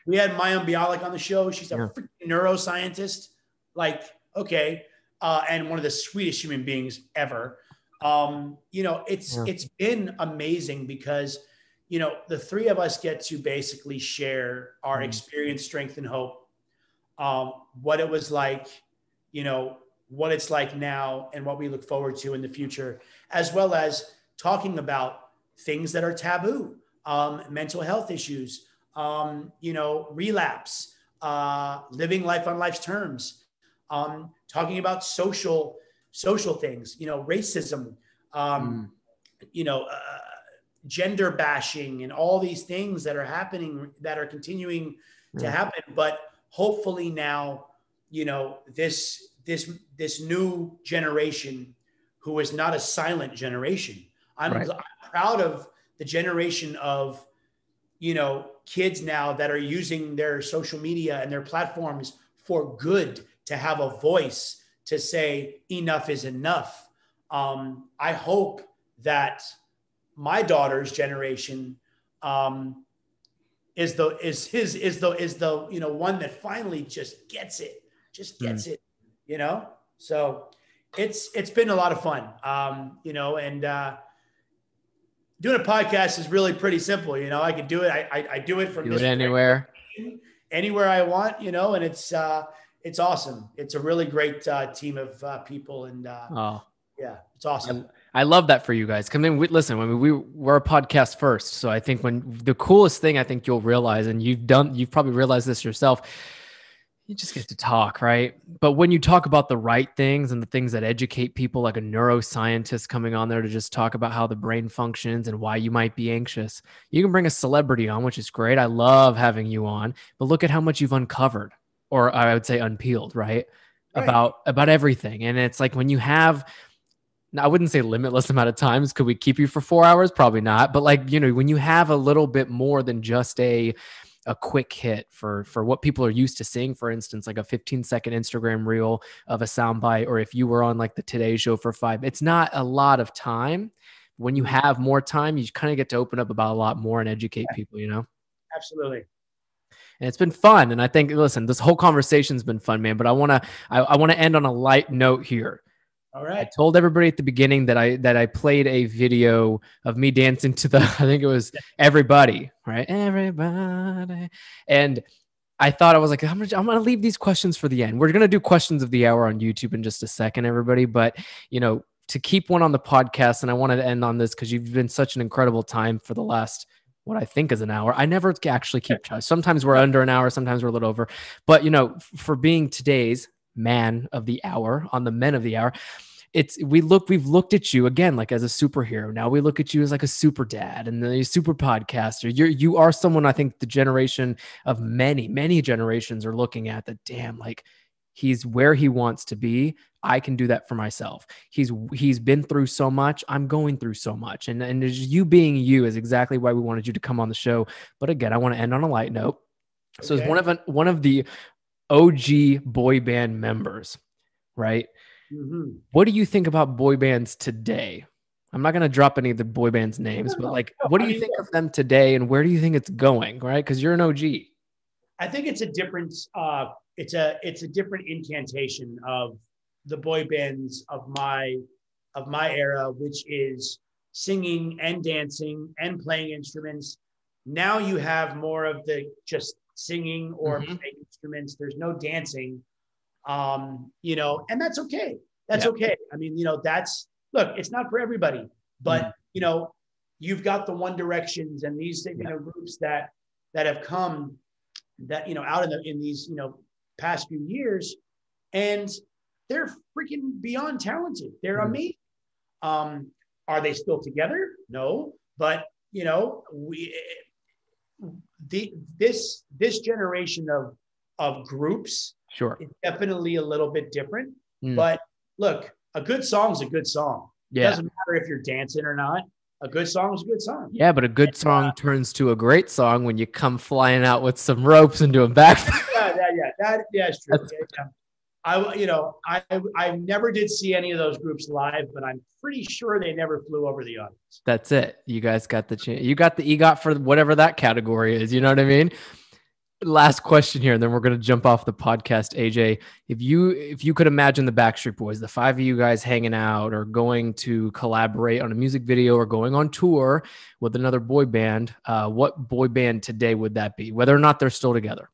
We had Mayim Bialik on the show. She's a freaking neuroscientist. Like, okay. And one of the sweetest human beings ever. It's been amazing because, the three of us get to basically share our experience, strength, and hope. What it was like, what it's like now and what we look forward to in the future, as well as talking about things that are taboo, mental health issues, relapse, living life on life's terms, talking about social things, racism, gender bashing, and all these things that are happening, that are continuing to happen. But hopefully now, this new generation, who is not a silent generation. I'm proud of the generation of, kids now that are using their social media and their platforms for good, to have a voice to say enough is enough. I hope that my daughter's generation is the one that finally just gets it. So it's been a lot of fun. Doing a podcast is really pretty simple. I can do it. I do it from anywhere I want, and it's awesome. It's a really great team of people, and yeah, it's awesome. I love that for you guys. Come in. Listen, we're a podcast first. So I think the coolest thing I think you'll realize, and you've probably realized this yourself, you just get to talk, right? But when you talk about the right things and the things that educate people, like a neuroscientist coming on there to just talk about how the brain functions and why you might be anxious, you can bring a celebrity on, which is great. I love having you on, but look at how much you've uncovered, or I would say unpeeled, right? About everything. And it's like when you have, I wouldn't say limitless amount of times. Could we keep you for 4 hours? Probably not. But when you have a little bit more than just a quick hit for what people are used to seeing, for instance, like a 15-second Instagram reel of a soundbite, or if you were on like the Today Show for 5, it's not a lot of time. When you have more time, you kind of get to open up about a lot more and educate people, Absolutely. And it's been fun. And I think, listen, this whole conversation's been fun, man, but I want to end on a light note here. All right. I told everybody at the beginning that I played a video of me dancing to I think it was Everybody, right? Everybody. And I thought, I was like, I'm going to leave these questions for the end. We're going to do questions of the hour on YouTube in just a second, everybody. But, to keep one on the podcast, and I wanted to end on this because you've been such an incredible time for the last, what I think is an hour. I never actually keep track. Sometimes we're under an hour, sometimes we're a little over. But, for being today's man of the hour on the Men of the Hour, we've looked at you again like as a superhero. Now we look at you as like a super dad and a super podcaster. You are someone, I think the generation of many generations are looking at that. Damn, like he's where he wants to be. I can do that for myself. He's been through so much. I'm going through so much, and you being you is exactly why we wanted you to come on the show. But again, I want to end on a light note. Okay. So as one of the OG boy band members, right? Mm-hmm. What do you think about boy bands today? I'm not going to drop any of the boy bands' names, but what do you think of them today, and where do you think it's going? Right? Because you're an OG. I think it's a different. It's a different incantation of the boy bands of my era, which is singing and dancing and playing instruments. Now you have more of the just singing or playing instruments. There's no dancing, you know, and that's okay. That's okay. I mean, you know, look, it's not for everybody, but you know, you've got the One Directions and these, you know, groups that have come that, you know, out in these, you know, past few years, and they're freaking beyond talented. They're amazing. Are they still together? No, but you know, this generation of groups is definitely a little bit different. But look, a good song is a good song. It doesn't matter if you're dancing or not. A good song is a good song. Yeah, but a good song turns to a great song when you come flying out with some ropes and doing backflips. That's true. I never did see any of those groups live, but I'm pretty sure they never flew over the audience. That's it. You guys got the chance. You got the EGOT for whatever that category is. You know what I mean? Last question here, and then we're going to jump off the podcast. AJ, if you could imagine the Backstreet Boys, the 5 of you guys hanging out or going to collaborate on a music video or going on tour with another boy band, what boy band today would that be? Whether or not they're still together.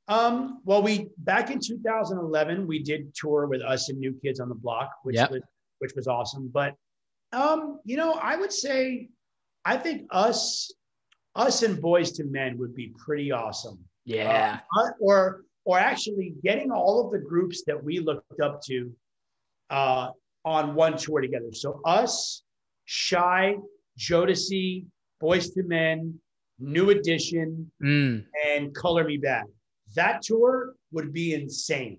Well, back in 2011, we did tour with us and New Kids on the Block, which was awesome. But, you know, I would say, I think us and Boys to Men would be pretty awesome. Yeah. Or actually getting all of the groups that we looked up to, on one tour together. So us, Shy, Jodeci, Boys to Men, New Edition, and Color Me Badd. That tour would be insane.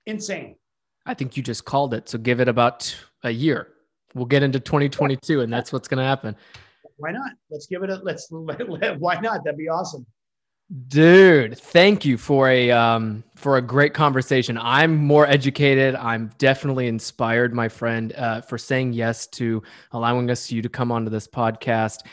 Insane. I think you just called it. So give it about a year. We'll get into 2022 and that's what's going to happen. Why not? Why not? That'd be awesome. Dude, thank you for a great conversation. I'm more educated. I'm definitely inspired, my friend, for saying yes to allowing you to come onto this podcast.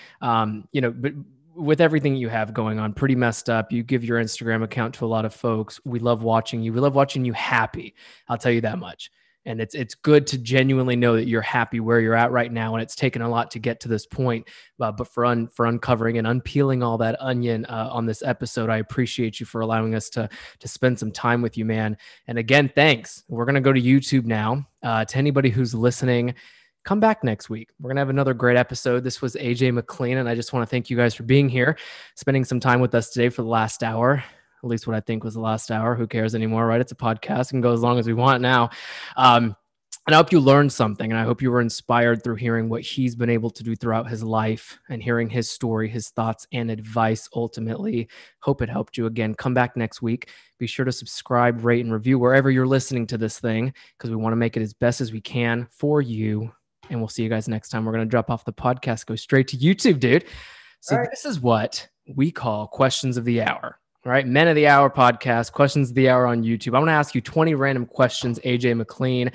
You know, but with everything you have going on, pretty messed up. You give your Instagram account to a lot of folks. We love watching you. We love watching you happy. I'll tell you that much. And it's good to genuinely know that you're happy where you're at right now. And it's taken a lot to get to this point, but for uncovering and unpeeling all that onion on this episode, I appreciate you for allowing us to spend some time with you, man. And again, thanks. We're going to go to YouTube now. To anybody who's listening, come back next week. We're going to have another great episode. This was AJ MCLEAN, and I just want to thank you guys for being here, spending some time with us today for the last hour. At least what I think was the last hour. Who cares anymore, right? It's a podcast. It can go as long as we want now. And I hope you learned something, and I hope you were inspired through hearing what he's been able to do throughout his life and hearing his story, his thoughts, and advice ultimately. Hope it helped you. Again, come back next week. Be sure to subscribe, rate, and review wherever you're listening to this thing, because we want to make it as best as we can for you. And we'll see you guys next time. We're going to drop off the podcast, go straight to YouTube, dude. So This is what we call questions of the hour. All right, Men of the Hour podcast, questions of the hour on YouTube. I want to ask you 20 random questions, AJ MCLEAN,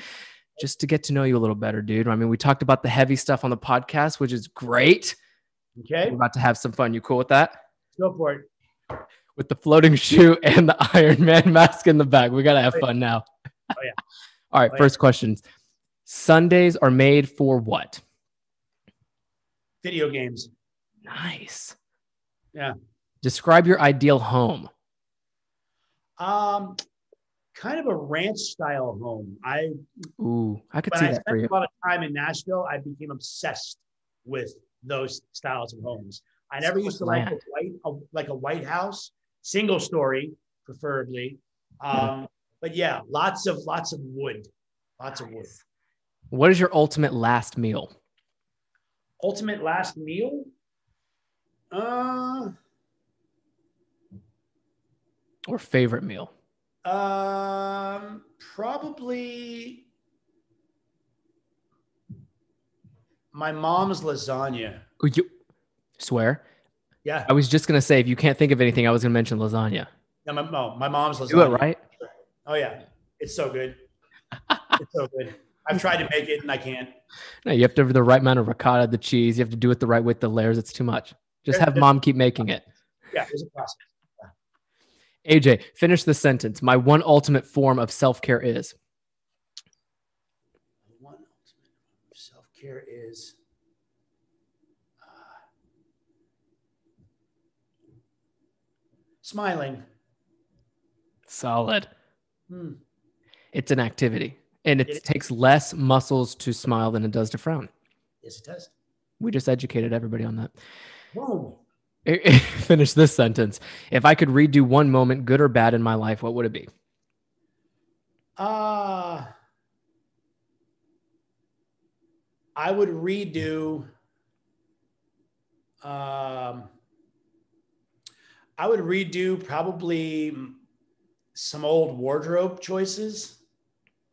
just to get to know you a little better, dude. I mean, we talked about the heavy stuff on the podcast, which is great. Okay. We're about to have some fun. You cool with that? Go for it. With the floating shoe and the Iron Man mask in the back. We got to have fun now. Oh, yeah. All right, first questions. Sundays are made for what? Video games. Nice. Yeah. Describe your ideal home. Kind of a ranch style home. I could see that for you. When I spent a lot of time in Nashville, I became obsessed with those styles of homes. I never used to like a white house, single story, preferably. But yeah, lots of wood. Lots of wood. What is your ultimate last meal? Ultimate last meal? Or favorite meal? Probably my mom's lasagna. You swear? Yeah. I was just going to say, if you can't think of anything, I was going to mention lasagna. No, my mom's lasagna. Do it right? Oh, yeah. It's so good. It's so good. I've tried to make it and I can't. No, you have to have the right amount of ricotta, the cheese. You have to do it the right way with the layers. It's too much. Just have mom keep making it. Yeah, there's a process. AJ, finish the sentence. My one ultimate form of self-care is. One ultimate form of self-care is smiling. Solid. Hmm. It's an activity, and it It, takes less muscles to smile than it does to frown. yes, it does. We just educated everybody on that. Whoa. Finish this sentence. If I could redo one moment, good or bad, in my life, what would it be? I would redo. Um, I would redo probably some old wardrobe choices.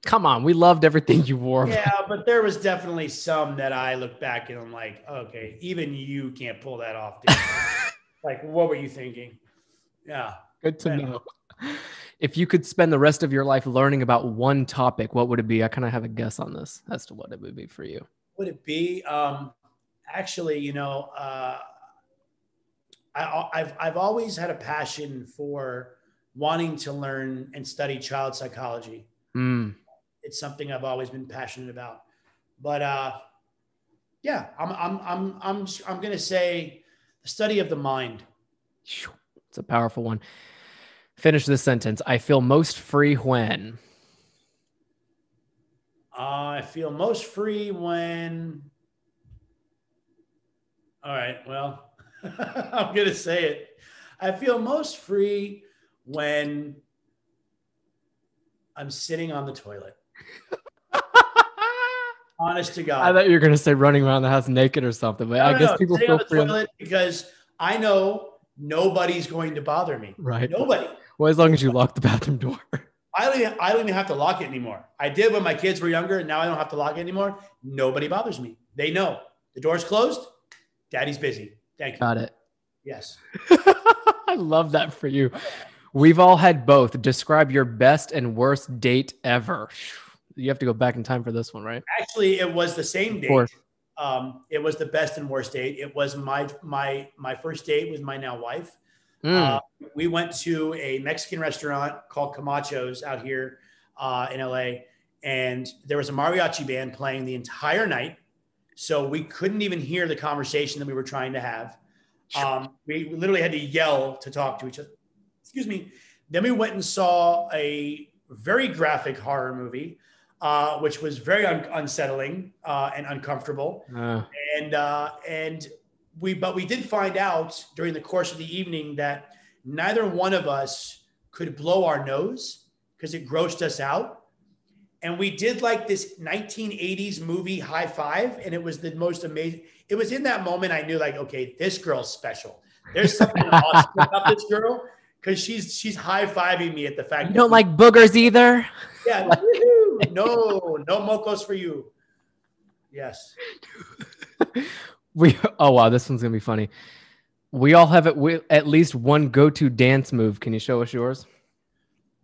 Come on, we loved everything you wore. Yeah, but there was definitely some that I look back and I'm like, okay, even you can't pull that off. Dude. Like, what were you thinking? Yeah. Good to know. If you could spend the rest of your life learning about one topic, what would it be? I kind of have a guess on this as to what it would be for you. Would it be? Actually, I've always had a passion for wanting to learn and study child psychology. Mm. It's something I've always been passionate about. But yeah, I'm gonna say the study of the mind. It's a powerful one. Finish this sentence. I feel most free when. I feel most free when. All right, well, I'm gonna say it. I feel most free when I'm sitting on the toilet. Honest to God. I thought you were going to say running around the house naked or something, but I guess people sitting feel on the free toilet because I know nobody's going to bother me. Right. Nobody. Well, as long as you lock the bathroom door. I don't even have to lock it anymore. I did when my kids were younger, and now I don't have to lock it anymore. Nobody bothers me. They know the door's closed. Daddy's busy. Thank you. Got it. Yes. I love that for you. We've all had both. Describe your best and worst date ever. You have to go back in time for this one, right? Actually, it was the same date. It was the best and worst date. It was my first date with my now wife. We went to a Mexican restaurant called Camacho's out here in LA, and there was a mariachi band playing the entire night. So we couldn't even hear the conversation that we were trying to have. We literally had to yell to talk to each other. Excuse me. Then we went and saw a very graphic horror movie, which was very unsettling and uncomfortable. And we did find out during the course of the evening that neither one of us could blow our nose because it grossed us out. And we did like this 1980s movie high five, and it was the most amazing. It was in that moment I knew, like, okay, this girl's special. There's something awesome about this girl because she's high fiving me at the fact. You don't like boogers either. Yeah, no mocos for you. Yes. Oh wow, this one's gonna be funny. We all have at least one go-to dance move. Can you show us yours?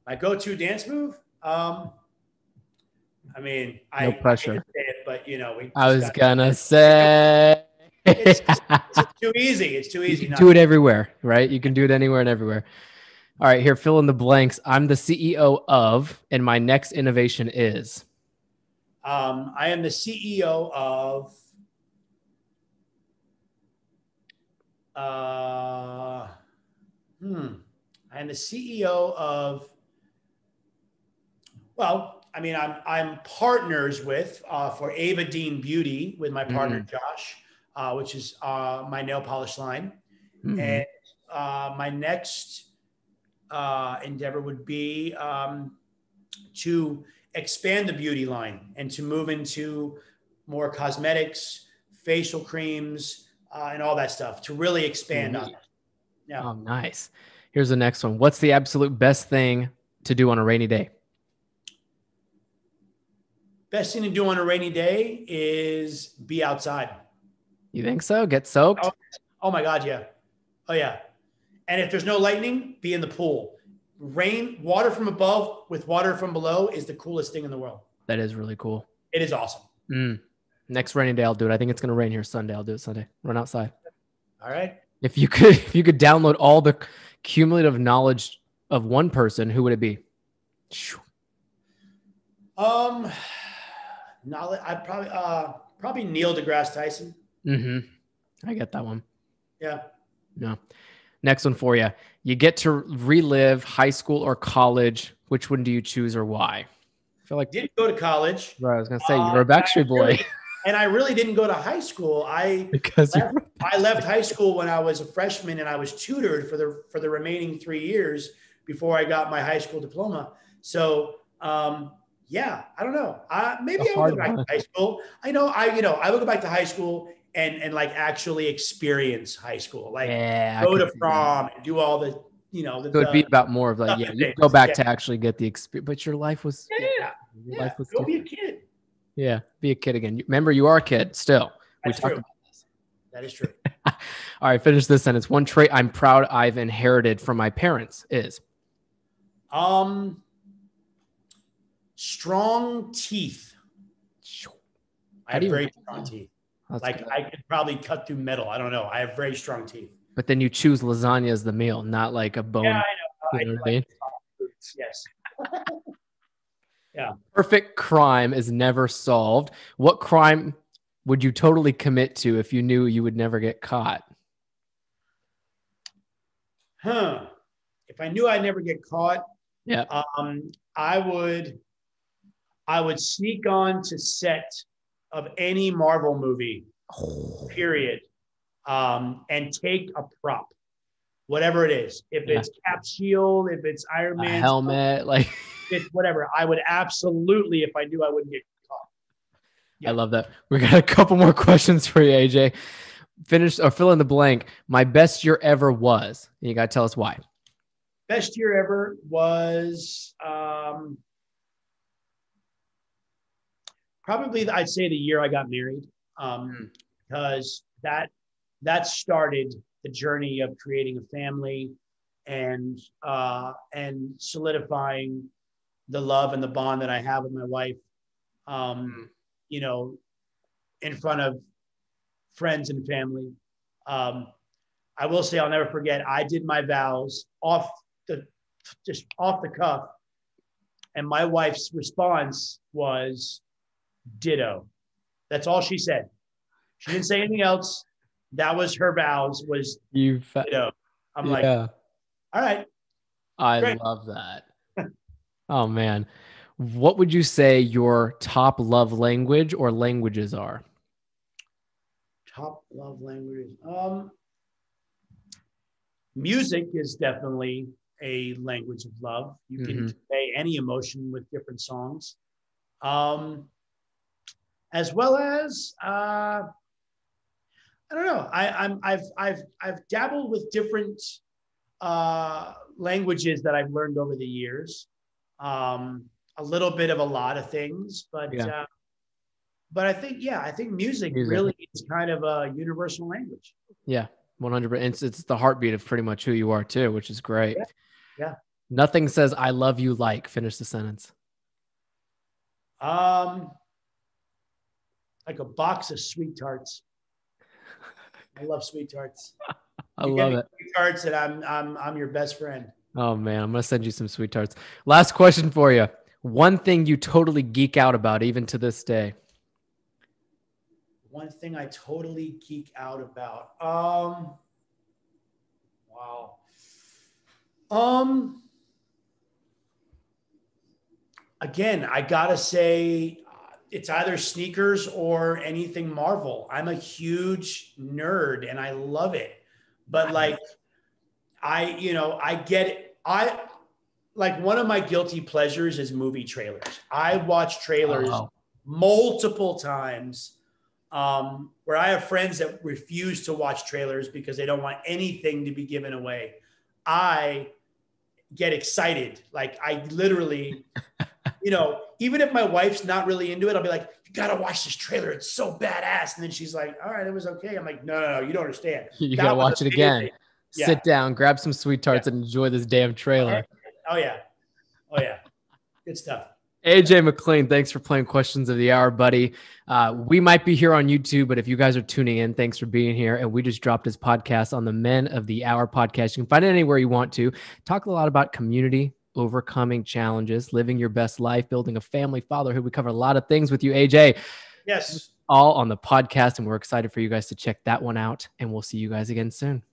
My go-to dance move? I mean, no pressure. I hate to say it, but I was gonna say it's too easy. It's too easy. You can do it everywhere, right? You can do it anywhere and everywhere. All right, here, fill in the blanks. I'm the CEO of, and my next innovation is. I am the CEO of. I am the CEO of. Well, I mean, I'm partners with for Ava Dean Beauty with my partner Josh, which is my nail polish line, and my next endeavor would be to expand the beauty line and to move into more cosmetics, facial creams, and all that stuff to really expand on it. Yeah. Oh, nice. Here's the next one. What's the absolute best thing to do on a rainy day? Best thing to do on a rainy day is be outside. You think so? Get soaked? Oh my God, yeah. Oh yeah. And if there's no lightning, be in the pool. Water from above with water from below is the coolest thing in the world. That is really cool. It is awesome. Next rainy day, I'll do it. I think it's going to rain here Sunday. I'll do it Sunday. Run outside. All right. If you could download all the cumulative knowledge of one person, who would it be? I probably Neil deGrasse Tyson. I get that one. Yeah. No. Next one for you. You get to relive high school or college. Which one do you choose or why? I feel like Didn't go to college. right, I was gonna say you're a Backstreet Boy. And I really didn't go to high school. Because I left high school when I was a freshman, and I was tutored for the remaining 3 years before I got my high school diploma. So yeah, I don't know. Maybe I'll go back to high school. I will go back to high school and like actually experience high school, like go to prom and do all the, so it'd be about more of like, you go back to actually get the experience, but your life was, life was go different. Be a kid. Yeah. Be a kid again. Remember, you are a kid still. That's true. That is true. All right. Finish this sentence. One trait I'm proud I've inherited from my parents is strong teeth. I have very strong teeth. Like I could probably cut through metal. I don't know. I have very strong teeth. But then you choose lasagna as the meal, not like a bone. Yeah, I know. You know what I mean? Yes. Yeah. Perfect crime is never solved. What crime would you totally commit to if you knew you would never get caught? If I knew I'd never get caught, yeah. I would sneak on to set of any Marvel movie, period, and take a prop, whatever it is. If it's Cap Shield, if it's Iron Man, helmet, like it's whatever. I would absolutely, if I knew I wouldn't get caught. Yeah. I love that. We got a couple more questions for you, AJ. Finish or fill in the blank. My best year ever was. You got to tell us why. Best year ever was probably, I'd say, the year I got married, because that started the journey of creating a family and solidifying the love and the bond that I have with my wife, in front of friends and family. I will say, I'll never forget, I did my vows just off the cuff. And my wife's response was ditto. That's all she said. She didn't say anything else. That was her vows, was ditto. I'm like, all right. I love that. Oh man. What would you say your top love language or languages are? Top love languages. Music is definitely a language of love. You can convey any emotion with different songs. As well as I don't know. I've dabbled with different languages that I've learned over the years. A little bit of a lot of things, but I think music really is kind of a universal language. Yeah, 100%. It's the heartbeat of pretty much who you are too, which is great. Yeah. Nothing says I love you like. Finish the sentence. Like a box of sweet tarts. I love sweet tarts. I love it. Sweet tarts, and I'm your best friend. Oh man, I'm gonna send you some sweet tarts. Last question for you. One thing you totally geek out about, even to this day. One thing I totally geek out about. Wow. Again, I gotta say, it's either sneakers or anything Marvel. I'm a huge nerd and I love it. But like, I get it. Like, one of my guilty pleasures is movie trailers. I watch trailers multiple times, where I have friends that refuse to watch trailers because they don't want anything to be given away. I get excited. Like, I literally, even if my wife's not really into it, I'll be like, you got to watch this trailer. It's so badass. And then she's like, all right, it was okay. I'm like, no, you don't understand. You got to watch it again. Yeah. Sit down, grab some sweet tarts and enjoy this damn trailer. Oh yeah. Good stuff. AJ McLean, thanks for playing Questions of the Hour, buddy. We might be here on YouTube, but if you guys are tuning in, thanks for being here. And we just dropped his podcast on the Men of the Hour podcast. You can find it anywhere you want to. Talk a lot about community, overcoming challenges, living your best life, building a family, fatherhood. We cover a lot of things with you, AJ. Yes. All on the podcast, and we're excited for you guys to check that one out. And we'll see you guys again soon.